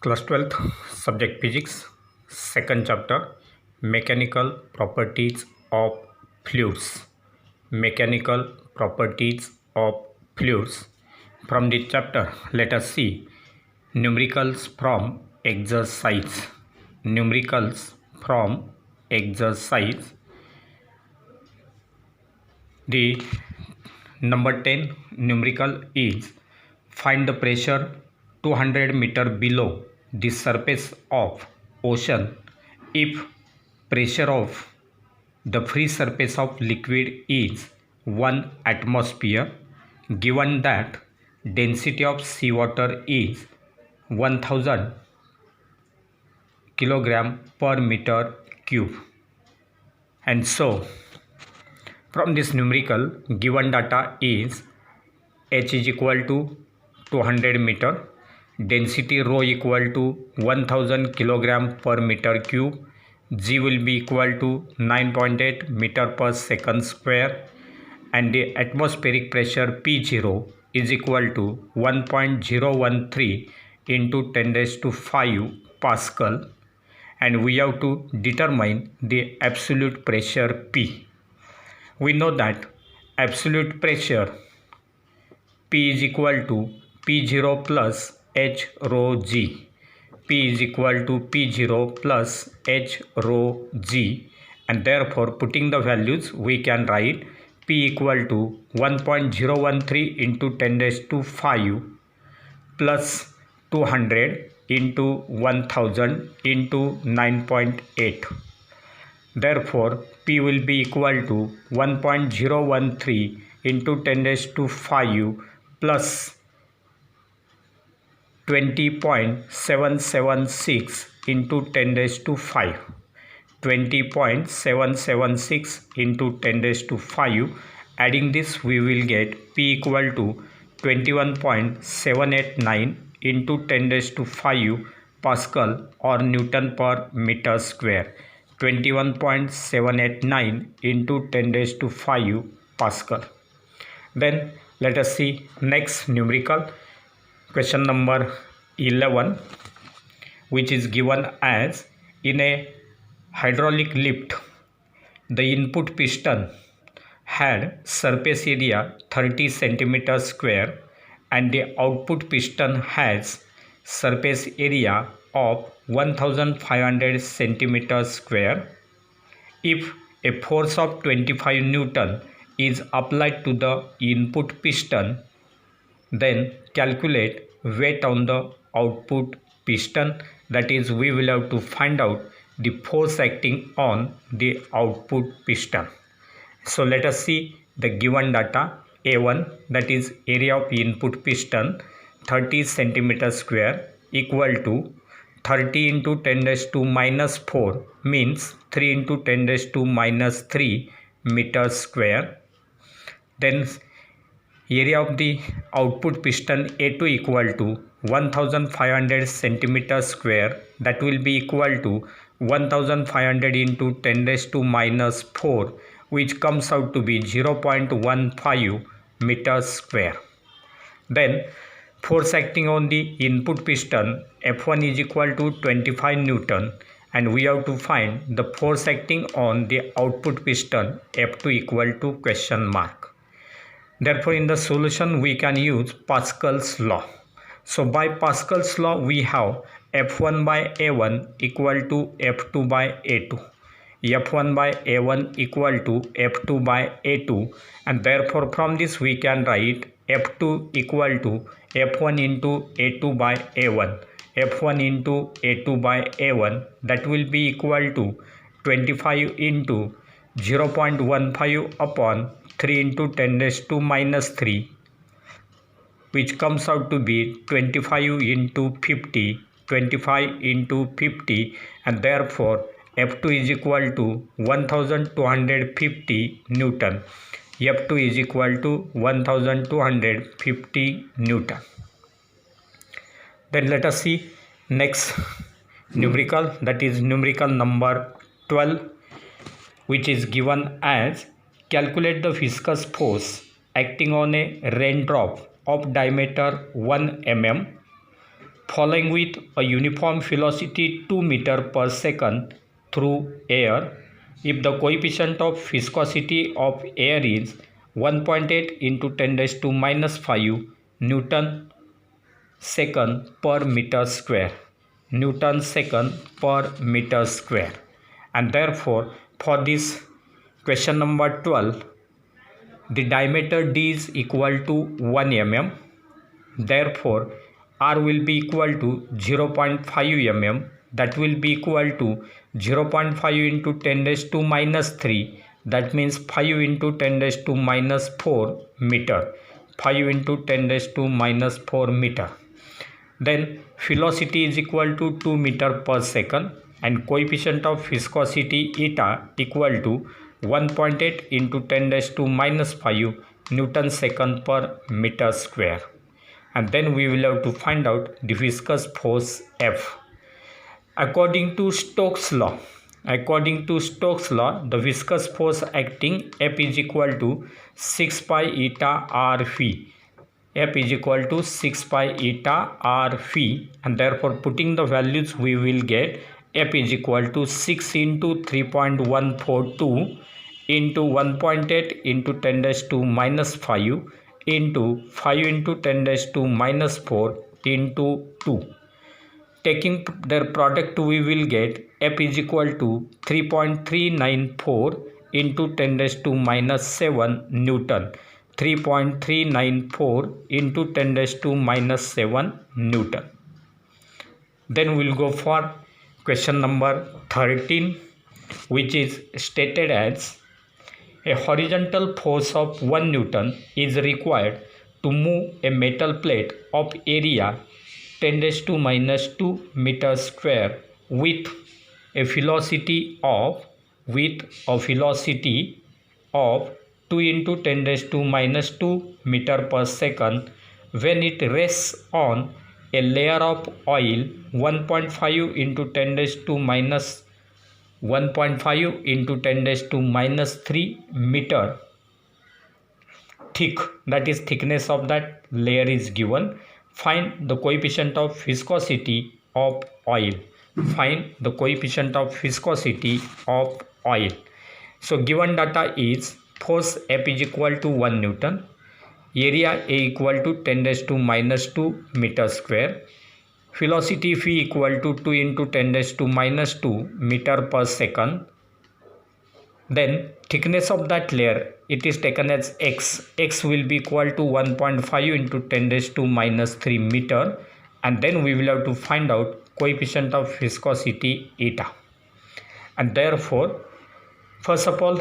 Class 12th, Subject Physics, second chapter, Mechanical Properties of Fluids. Mechanical Properties of Fluids. From this chapter, let us see numericals from exercise. Numericals from exercise. The number 10 numerical is find the pressure 200 meter below the surface of ocean if pressure of the free surface of liquid is 1 atmosphere, given that density of seawater is 1000 kilogram per meter cube. And so from this numerical, given data is H is equal to 200 meter, density rho equal to 1000 kilogram per meter cube, G will be equal to 9.8 meter per second square, and the atmospheric pressure P0 is equal to 1.013 into 10 raised to 5 Pascal, and we have to determine the absolute pressure P. We know that absolute pressure P is equal to P0 plus H rho G. P is equal to P0 plus H rho G, and therefore putting the values we can write P equal to 1.013 into 10 raised to 5 plus 200 into 1000 into 9.8. Therefore, P will be equal to 1.013 into 10 raised to 5 plus 20.776 into 10 raised to 5. 20.776 into 10 raised to 5. Adding this, we will get P equal to 21.789 into 10 raised to 5 Pascal or Newton per meter square. 21.789 into 10 raised to 5 Pascal. Then let us see next numerical, question number 11, which is given as in a hydraulic lift, the input piston had surface area 30 centimeters square and the output piston has surface area of 1500 centimeters square. If a force of 25 Newton is applied to the input piston, then calculate weight on the output piston. That is, we will have to find out the force acting on the output piston. So let us see the given data. A1, that is area of input piston 30 centimeter square, equal to 30 into 10 raised to minus 4 means 3 into 10 raised to minus 3 meters square. Then area of the output piston A2 equal to 1500 centimeters square, that will be equal to 1500 into 10 raised to minus 4, which comes out to be 0.15 meters square. Then force acting on the input piston F1 is equal to 25 Newton, and we have to find the force acting on the output piston F2 equal to question mark. Therefore, in the solution we can use Pascal's law. So by Pascal's law we have F1 by A1 equal to F2 by A2. F1 by A1 equal to F2 by A2, and therefore from this we can write F2 equal to F1 into A2 by A1. F1 into A2 by A1, that will be equal to 25 into 0.15 upon 3 into 10 raised to minus 3, which comes out to be 25 into 50, 25 into 50, and therefore F2 is equal to 1250 Newton. F2 is equal to 1250 Newton. Then let us see next numerical, that is numerical number 12, which is given as calculate the viscous force acting on a raindrop of diameter 1 mm following with a uniform velocity 2 meter per second through air, if the coefficient of viscosity of air is 1.8 into 10 raised to minus 5 Newton second per meter square, Newton second per meter square. And therefore, for this question number 12, the diameter D is equal to 1 mm. Therefore, R will be equal to 0.5 mm. That will be equal to 0.5 into 10 raised to minus 3. That means 5 into 10 raised to minus 4 meter. 5 into 10 raised to minus 4 meter. Then velocity is equal to 2 meter per second and coefficient of viscosity eta equal to 1.8 into 10 raised to minus 5 Newton second per meter square. And then we will have to find out the viscous force F. According to Stokes' law, the viscous force acting F is equal to 6 pi eta r phi. F is equal to 6 pi eta r phi, and therefore putting the values we will get F is equal to 6 into 3.142 into 1.8 into 10 raised to minus 5 into 5 into 10 raised to minus 4 into 2. Taking their product, we will get F is equal to 3.394 into 10 raised to minus 7 Newton. 3.394 into 10 raised to minus 7 Newton. Then we will go for question number 13, which is stated as a horizontal force of 1 Newton is required to move a metal plate of area 10 raised to minus 2 meter square with a velocity of 2 into 10 raised to minus 2 meter per second when it rests on a layer of oil 1.5 into 10 raised to minus 1.5 into 10 raised to minus 3 meter thick, that is thickness of that layer is given. Find the coefficient of viscosity of oil. Find the coefficient of viscosity of oil. So given data is force F is equal to 1 Newton, area A equal to 10 raised to minus 2 meter square, velocity phi equal to 2 into 10 raised to minus 2 meter per second. Then thickness of that layer, it is taken as x. X will be equal to 1.5 into 10 raised to minus 3 meter. And then we will have to find out coefficient of viscosity eta. And therefore, first of all,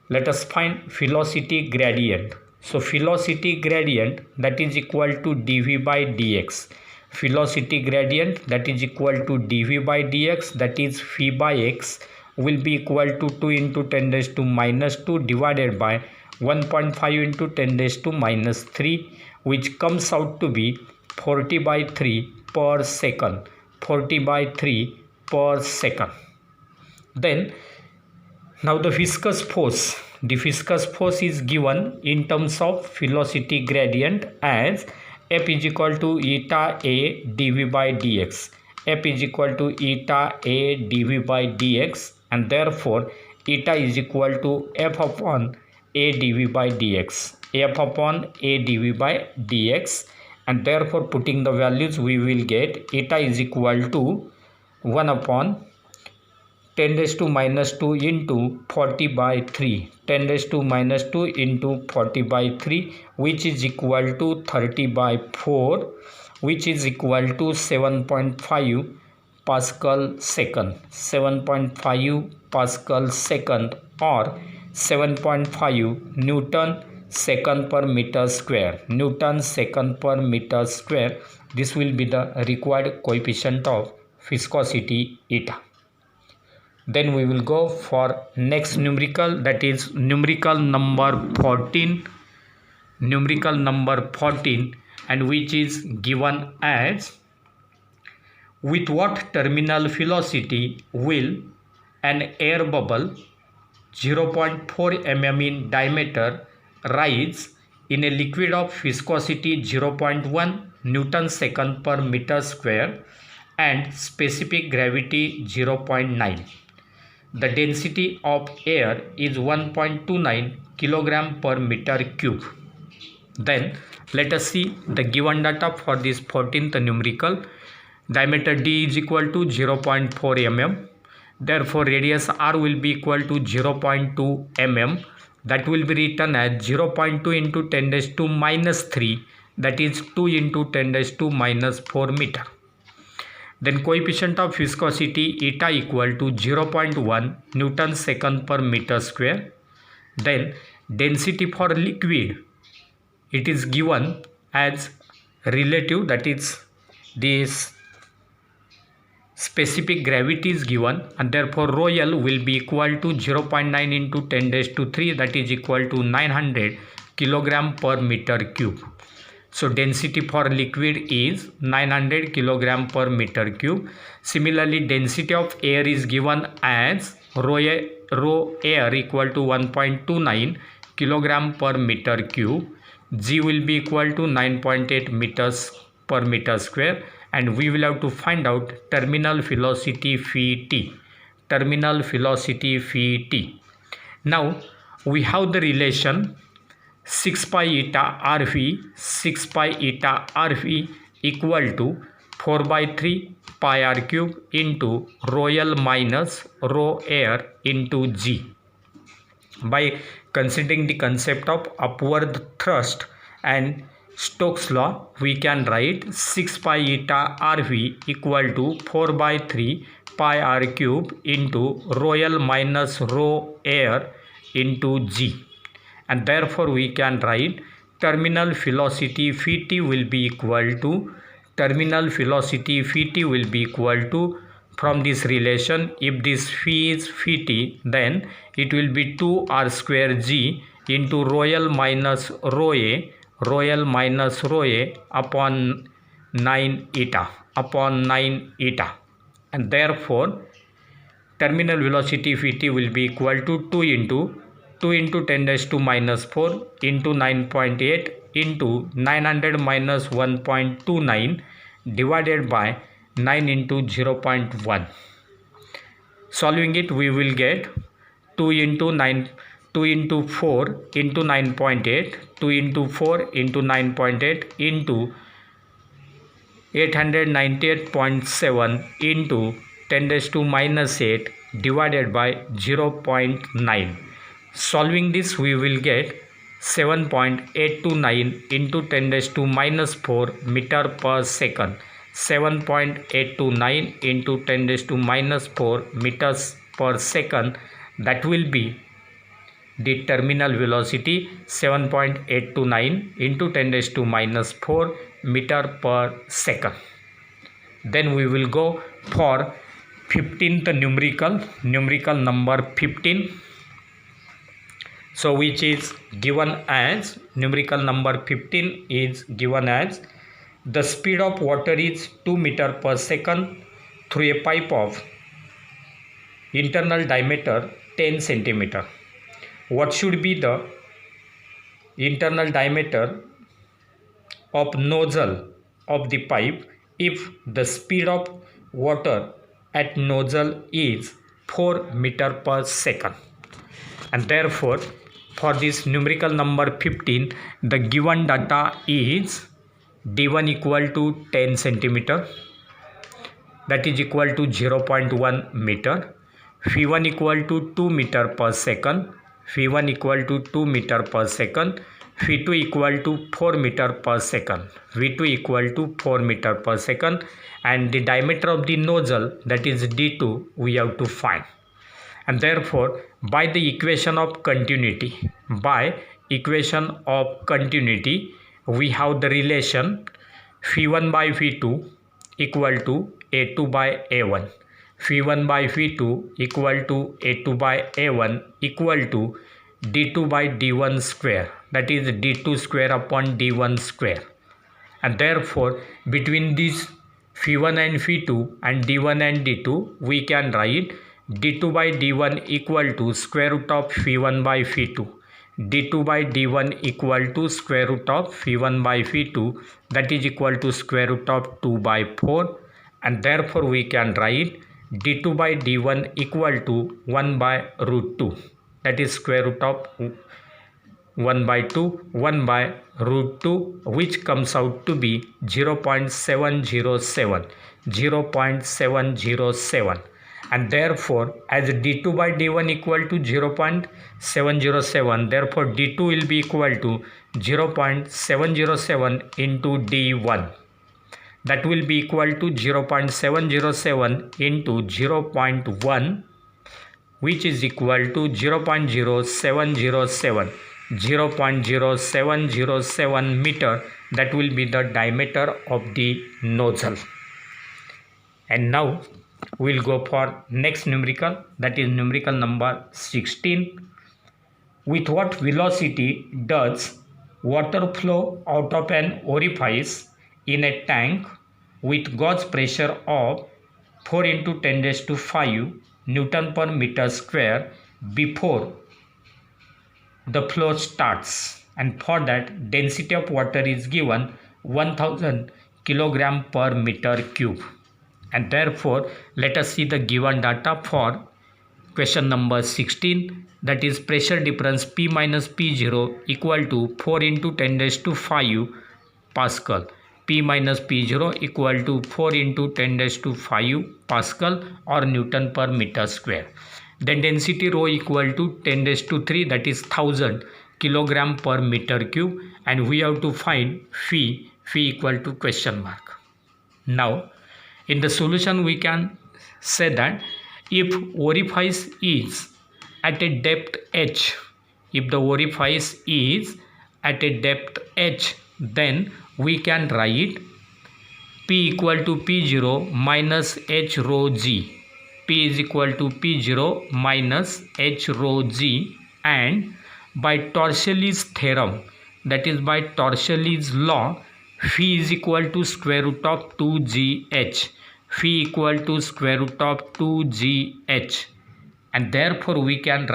let us find velocity gradient. So velocity gradient, that is equal to dv by dx. Velocity gradient, that is equal to dv by dx, that is phi by x, will be equal to 2 into 10 raised to minus 2 divided by 1.5 into 10 raised to minus 3, which comes out to be 40 by 3 per second. 40 by 3 per second. Then now the viscous force is given in terms of velocity gradient as F is equal to eta A dv by dx. F is equal to eta A dv by dx, and therefore eta is equal to F upon A dv by dx. F upon A dv by dx, and therefore putting the values we will get eta is equal to 1 upon 10 raised to minus 2 into 40 by 3. 10 raised to minus 2 into 40 by 3, which is equal to 30 by 4, which is equal to 7.5 Pascal second. 7.5 Pascal second or 7.5 Newton second per meter square. Newton second per meter square. This will be the required coefficient of viscosity eta. Then we will go for next numerical, that is numerical number 14. Numerical number 14, and which is given as with what terminal velocity will an air bubble 0.4 mm in diameter rise in a liquid of viscosity 0.1 Newton second per meter square and specific gravity 0.9. The density of air is 1.29 kilogram per meter cube. Then let us see the given data for this 14th numerical. Diameter D is equal to 0.4 mm. Therefore, radius R will be equal to 0.2 mm. That will be written as 0.2 into 10 raised to minus 3. That is 2 into 10 raised to minus 4 meter. Then coefficient of viscosity eta equal to 0.1 Newton second per meter square. Then density for liquid, it is given as relative, that is this specific gravity is given, and therefore rho L will be equal to 0.9 into 10 raised to 3, that is equal to 900 kilogram per meter cube. So density for liquid is 900 kilogram per meter cube. Similarly, density of air is given as rho air equal to 1.29 kilogram per meter cube. G will be equal to 9.8 meters per meter square, and we will have to find out terminal velocity phi t. Terminal velocity phi t. Now we have the relation 6 pi eta RV, 6 pi eta RV equal to 4 by 3 pi r cube into rho L minus rho air into G. By considering the concept of upward thrust and Stokes law, we can write 6 pi eta RV equal to 4 by 3 pi r cube into rho L minus rho air into G. And therefore we can write terminal velocity phi t will be equal to, from this relation, if this phi is phi t, then it will be 2 r square G into rho L minus rho a upon 9 eta, and therefore terminal velocity phi t will be equal to 2 into 10 raised to minus 4 into 9.8 into 900 minus 1.29 divided by 9 into 0.1. Solving it, we will get 2 into 4 into 9.8, 2 into 4 into 9.8 into 898.7 into 10 raised to minus 8 divided by 0.9. Solving this, we will get 7.829 into 10 raised to minus 4 meter per second. 7.829 into 10 raised to minus 4 meters per second. That will be the terminal velocity, 7.829 into 10 raised to minus 4 meter per second. Then we will go for 15th numerical number 15. So which is given as, numerical number 15 is given as, the speed of water is 2 meter per second through a pipe of internal diameter 10 centimeter. What should be the internal diameter of nozzle of the pipe if the speed of water at nozzle is 4 meter per second? And therefore, for this numerical number 15, the given data is D1 equal to 10 centimeter, that is equal to 0.1 meter, Phi1 equal to 2 meter per second, Phi1 equal to 2 meter per second, Phi2 equal to 4 meter per second, V2 equal to 4 meter per second, and the diameter of the nozzle, that is D2, we have to find. And therefore, by the equation of continuity, we have the relation Phi1 by Phi2 equal to A2 by A1. Phi1 by Phi2 equal to A2 by A1 equal to D2 by D1 square, that is D2 square upon D1 square. And therefore, between these Phi1 and Phi2 and D1 and D2, we can write D2 by D1 equal to square root of Phi1 by Phi2. d2 by d1 equal to square root of phi1 by phi2, that is equal to square root of 2 by 4, and therefore we can write d2 by d1 equal to 1 by root 2, that is square root of 1 by 2, 1 by root 2, which comes out to be 0.707, and therefore as d2 by d1 equal to 0.707, therefore d2 will be equal to 0.707 into d1, that will be equal to 0.707 into 0.1, which is equal to 0.0707 meter. That will be the diameter of the nozzle. And now we'll go for next numerical, that is numerical number 16. With what velocity does water flow out of an orifice in a tank with gauge pressure of 4 into 10 raised to 5 Newton per meter square before the flow starts? And for that, density of water is given 1000 kilogram per meter cube. And therefore, let us see the given data for question number 16, that is pressure difference P minus P0 equal to 4 into 10 raised to 5 Pascal. P minus P0 equal to 4 into 10 raised to 5 Pascal or Newton per meter square. Then density rho equal to 10 raised to 3, that is 1000 kilogram per meter cube, and we have to find phi equal to question mark. Now in the solution we can say that if orifice is at a depth h, if the orifice is at a depth h, then we can write P equal to P0 minus h rho g. P is equal to P0 minus h rho g, and by Torsell's theorem, that is by Torsell's law, phi is equal to square root of 2gh. Phi equal to square root of 2gh, and therefore we can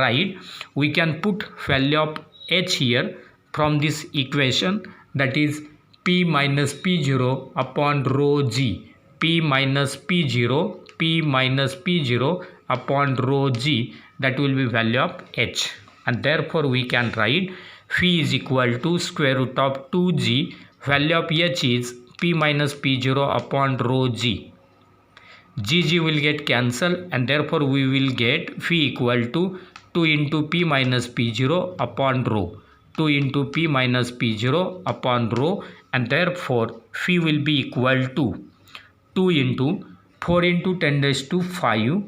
put value of h here from this equation, that is P minus P0 upon rho g. P minus P0 upon rho g, that will be value of h, and therefore we can write phi is equal to square root of 2g. Value of h is P minus P0 upon rho g. G will get cancelled, and therefore we will get phi equal to 2 into P minus P0 upon rho. 2 into P minus P0 upon rho, and therefore phi will be equal to 2 into 4 into 10 raised to 5,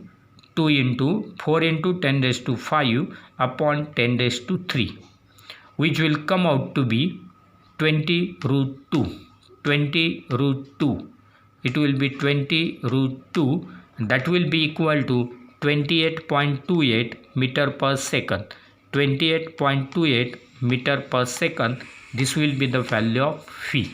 2 into 4 into 10 raised to 5 upon 10 raised to 3, which will come out to be 20 root 2. 20 root 2. It will be 20 root 2, that will be equal to 28.28 meter per second. 28.28 meter per second. This will be the value of phi.